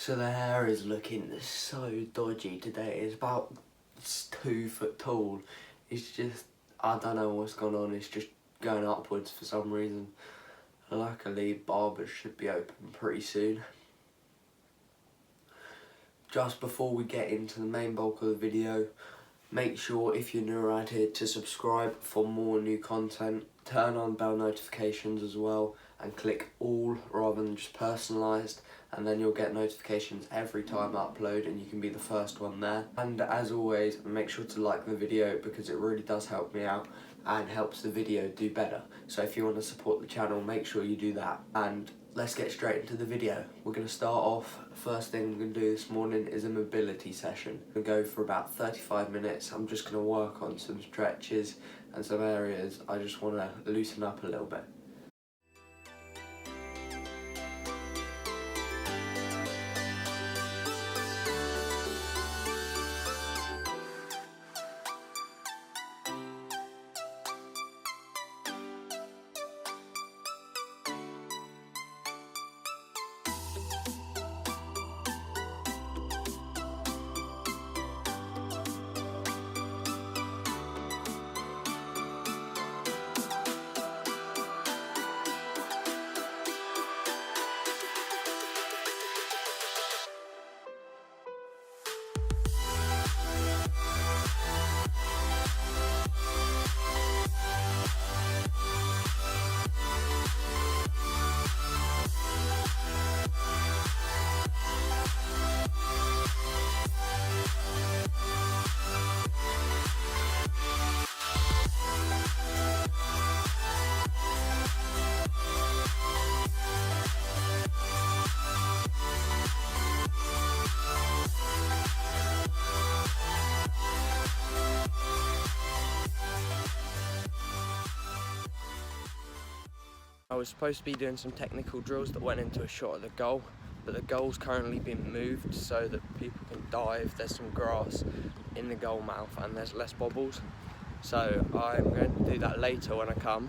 So the hair is looking so dodgy today. It's about 2 foot tall. It's just, I don't know what's going on. It's just going upwards for some reason. Luckily, barbers should be open pretty soon. Just before we get into the main bulk of the video, make sure if you're new around here to subscribe for more new content. Turn on bell notifications as well and click all rather than just personalised, and then you'll get notifications every time I upload and you can be the first one there. And as always, make sure to like the video because it really does help me out and helps the video do better. So if you want to support the channel, make sure you do that. And let's get straight into the video. We're going to start off, first thing we're going to do this morning is a mobility session. We're going to go for about 35 minutes. I'm just going to work on some stretches and some areas I just want to loosen up a little bit. I was supposed to be doing some technical drills that went into a shot at the goal, but the goal's currently been moved so that people can dive. There's some grass in the goal mouth and there's less bobbles. So I'm going to do that later when I come,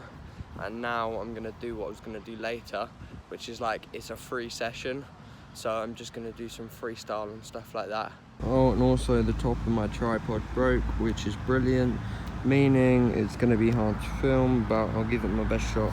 and now I'm going to do what I was going to do later, which is like, it's a free session, so I'm just going to do some freestyle and stuff like that. Oh, and also the top of my tripod broke, which is brilliant, meaning it's going to be hard to film, but I'll give it my best shot.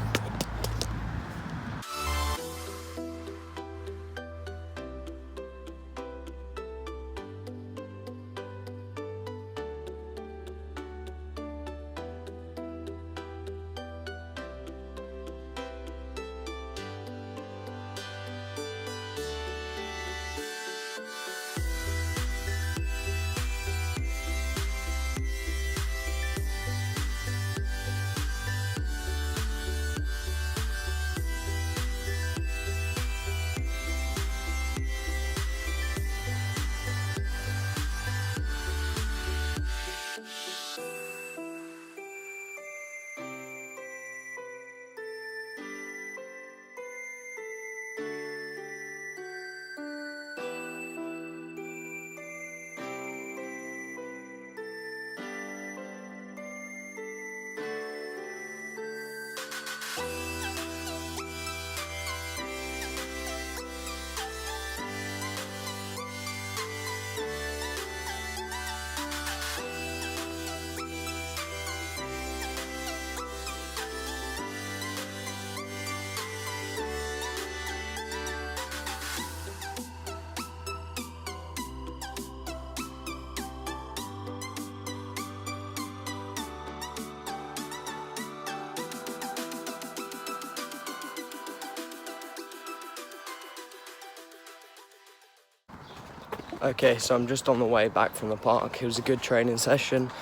Okay, so I'm just on the way back from the park. It was a good training session.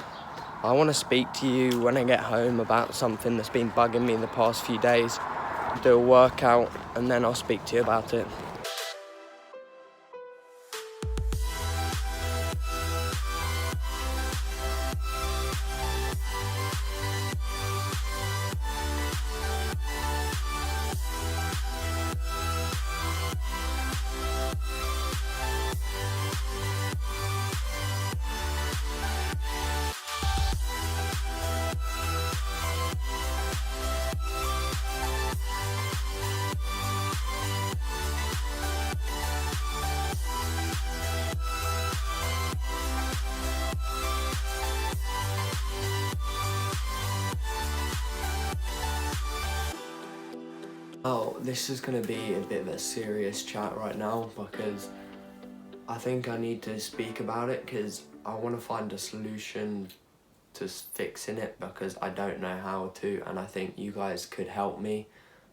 I want to speak to you when I get home about something that's been bugging me in the past few days. Do a workout and then I'll speak to you about it. Oh, this is going to be a bit of a serious chat right now because I think I need to speak about it because I want to find a solution to fixing it because I don't know how to, and I think you guys could help me,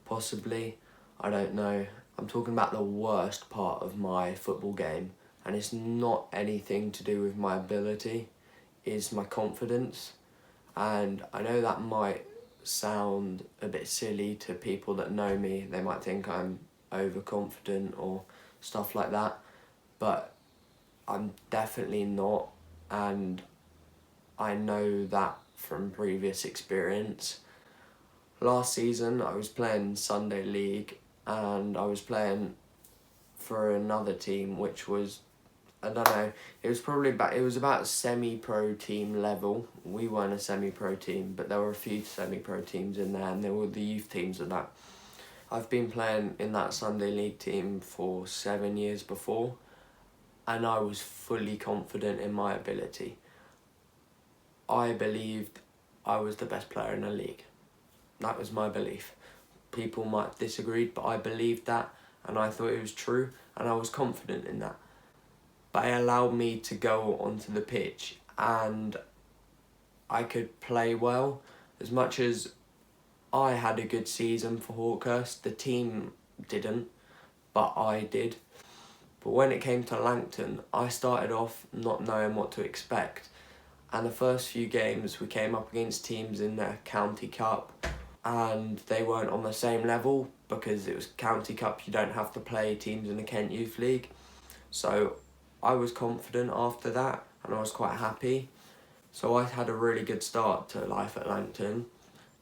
possibly. I don't know. I'm talking about the worst part of my football game, and it's not anything to do with my ability, it's my confidence. And I know that might sound a bit silly to people that know me. They might think I'm overconfident or stuff like that, but I'm definitely not, and I know that from previous experience. Last season I was playing Sunday League and I was playing for another team which was, I don't know, it was about semi-pro team level. We weren't a semi-pro team, but there were a few semi-pro teams in there and they were the youth teams and that. I've been playing in that Sunday League team for 7 years before, and I was fully confident in my ability. I believed I was the best player in the league. That was my belief. People might disagree, but I believed that and I thought it was true and I was confident in that. But it allowed me to go onto the pitch and I could play well. As much as I had a good season for Hawkhurst, the team didn't, but I did. But when it came to Langton, I started off not knowing what to expect. And the first few games we came up against teams in the County Cup and they weren't on the same level because it was County Cup, you don't have to play teams in the Kent Youth League. So I was confident after that and I was quite happy. So I had a really good start to life at Langton.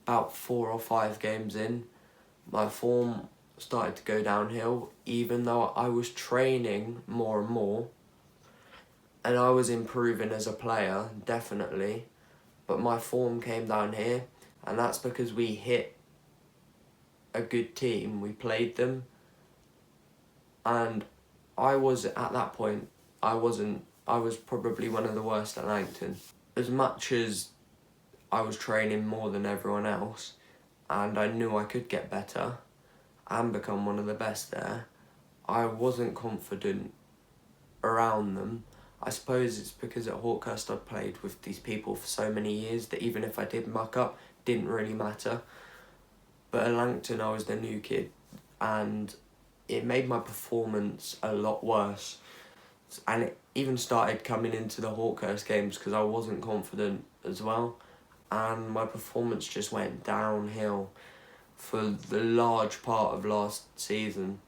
About 4 or 5 games in, my form started to go downhill even though I was training more and more and I was improving as a player, definitely, but my form came down here, and that's because we hit a good team, we played them, and I was, at that point, I was probably one of the worst at Langton. As much as I was training more than everyone else, and I knew I could get better and become one of the best there, I wasn't confident around them. I suppose it's because at Hawkhurst I played with these people for so many years that even if I did muck up, didn't really matter. But at Langton I was the new kid and it made my performance a lot worse. And it even started coming into the Hawkhurst games because I wasn't confident as well. And my performance just went downhill for the large part of last season.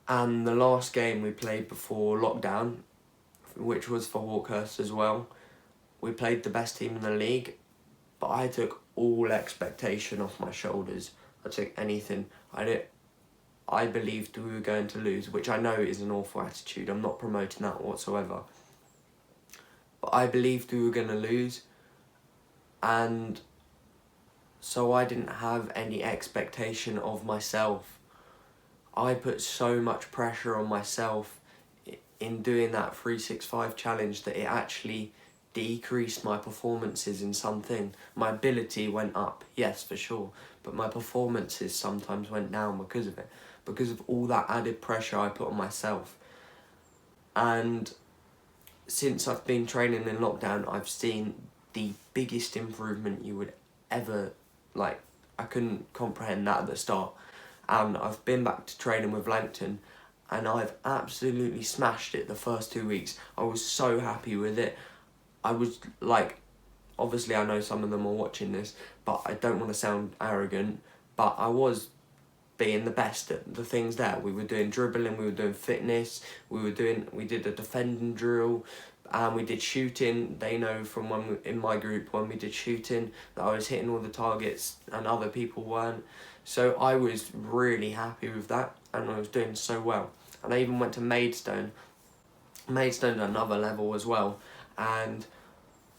And the last game we played before lockdown, which was for Hawkhurst as well, we played the best team in the league, but I took all expectation off my shoulders. I took anything. I believed we were going to lose, which I know is an awful attitude. I'm not promoting that whatsoever. But I believed we were going to lose, and so I didn't have any expectation of myself. I put so much pressure on myself in doing that 365 challenge that it actually decreased my performances in something. My ability went up, yes, for sure, but my performances sometimes went down because of it, because of all that added pressure I put on myself. And since I've been training in lockdown, I've seen the biggest improvement you would ever, I couldn't comprehend that at the start. And I've been back to training with Langton and I've absolutely smashed it the first 2 weeks. I was so happy with it. I was obviously I know some of them are watching this, but I don't want to sound arrogant, but I was being the best at the things there. We were doing dribbling, we were doing fitness, we did a defending drill, and we did shooting. They know from in my group when we did shooting that I was hitting all the targets and other people weren't. So I was really happy with that and I was doing so well. And I even went to Maidstone. Maidstone at another level as well, and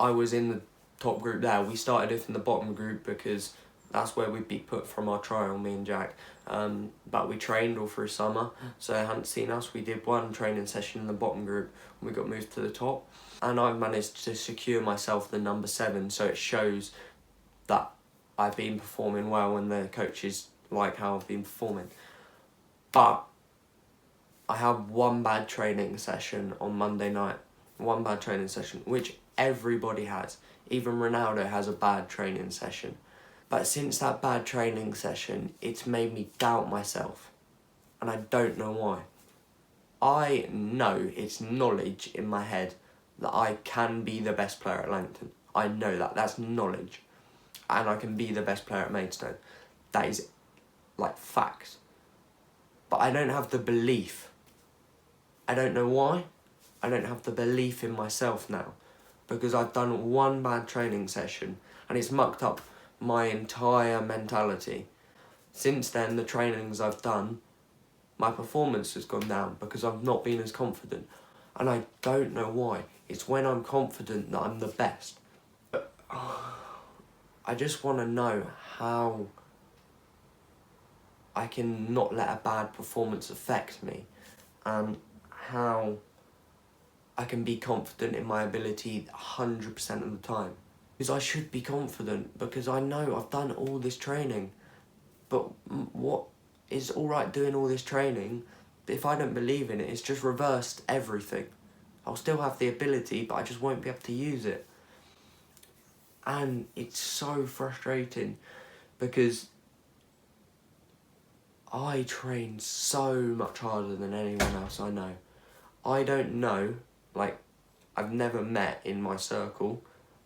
I was in the top group there. We started off in the bottom group because that's where we'd be put from our trial, me and Jack. But we trained all through summer, so they hadn't seen us. We did one training session in the bottom group and we got moved to the top. And I've managed to secure myself the number 7, so it shows that I've been performing well and the coaches like how I've been performing. But I have one bad training session on Monday night. One bad training session, which everybody has. Even Ronaldo has a bad training session. But since that bad training session, it's made me doubt myself. And I don't know why. I know it's knowledge in my head that I can be the best player at Langton. I know that. That's knowledge. And I can be the best player at Maidstone. That is, like, facts. But I don't have the belief. I don't know why. I don't have the belief in myself now. Because I've done one bad training session and it's mucked up my entire mentality. Since then, the trainings I've done, my performance has gone down because I've not been as confident. And I don't know why. It's when I'm confident that I'm the best. But I just want to know how I can not let a bad performance affect me, and how I can be confident in my ability 100% of the time. Because I should be confident, because I know I've done all this training. But what is alright doing all this training, but if I don't believe in it, it's just reversed everything. I'll still have the ability, but I just won't be able to use it. And it's so frustrating, because I train so much harder than anyone else I know. I don't know, like, I've never met in my circle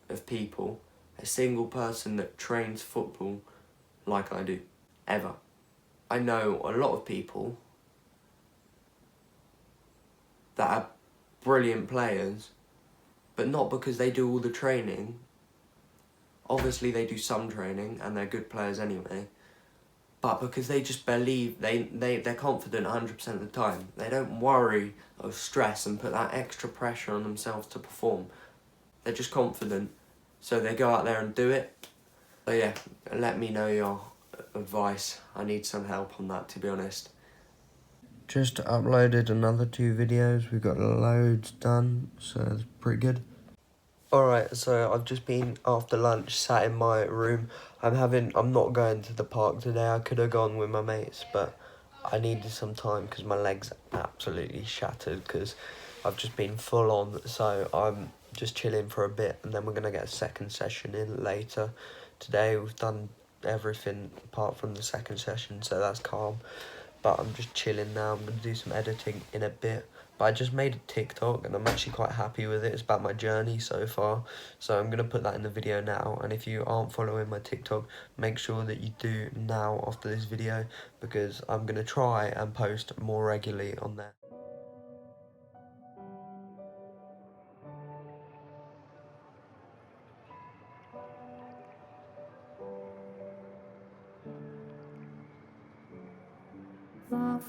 of people a single person that trains football like I do, ever. I know a lot of people that are brilliant players, but not because they do all the training. Obviously they do some training and they're good players anyway, but because they just believe, they're confident 100% of the time. They don't worry or stress and put that extra pressure on themselves to perform. They're just confident, so they go out there and do it. So yeah, let me know your advice. I need some help on that, to be honest. Just uploaded another 2 videos. We've got loads done, so it's pretty good. Alright, so I've just been, after lunch, sat in my room. I'm not going to the park today. I could have gone with my mates, but I needed some time because my legs are absolutely shattered because I've just been full on. So I'm just chilling for a bit, and then we're going to get a second session in later. Today we've done everything apart from the second session, so that's calm. But I'm just chilling now. I'm going to do some editing in a bit. But I just made a TikTok and I'm actually quite happy with it. It's about my journey so far. So I'm going to put that in the video now. And if you aren't following my TikTok, make sure that you do now after this video, because I'm going to try and post more regularly on there.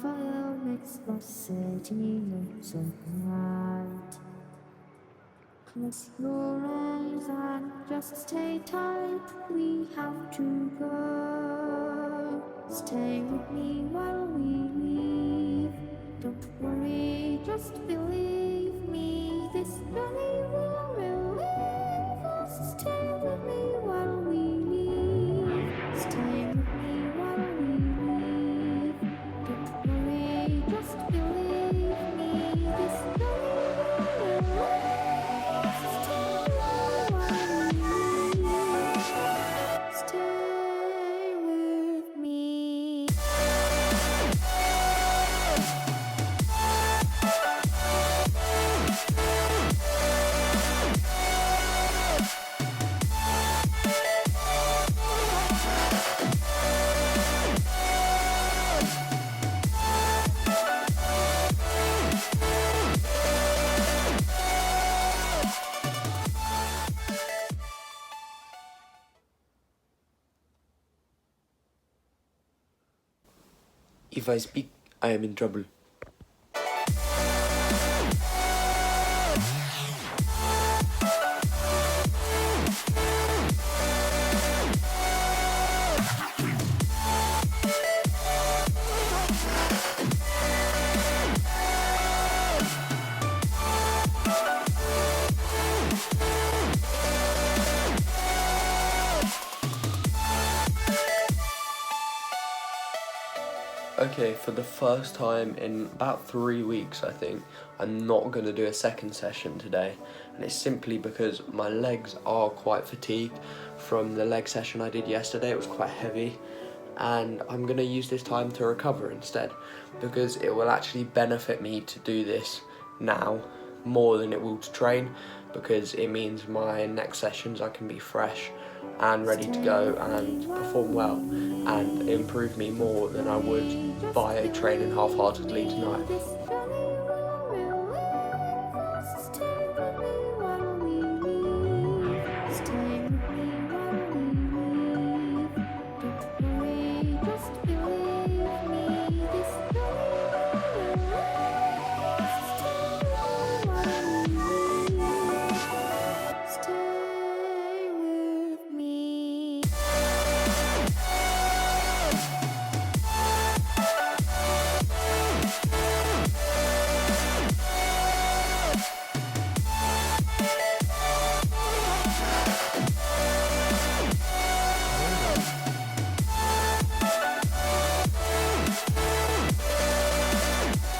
Far makes the city look so bright. Close your eyes and just stay tight. We have to go. Stay with me while we leave. Don't worry, just believe me. This journey will relieve us. Stay with me while we leave. Stay with me while we leave. Don't worry, just believe me. This journey will relieve us. Stay while we leave. Stay with me. If I speak, I am in trouble. Okay, for the first time in about 3 weeks, I think, I'm not going to do a second session today. And it's simply because my legs are quite fatigued from the leg session I did yesterday. It was quite heavy. And I'm going to use this time to recover instead, because it will actually benefit me to do this now more than it will to train, because it means my next sessions I can be fresh and ready to go and perform well and improve me more than I would by training half-heartedly tonight.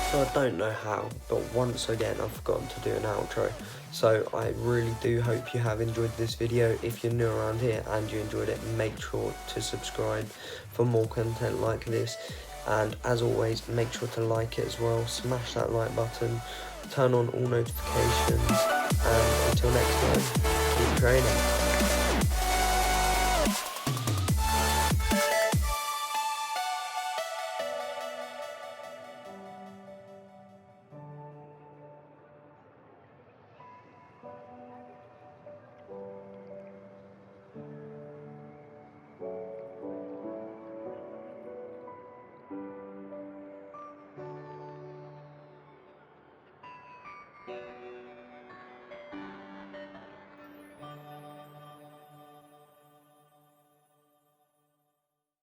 So I don't know how, but once again I've forgotten to do an outro. So I really do hope you have enjoyed this video. If you're new around here and you enjoyed it, make sure to subscribe for more content like this. And as always, make sure to like it as well, smash that like button, turn on all notifications, and until next time, keep training.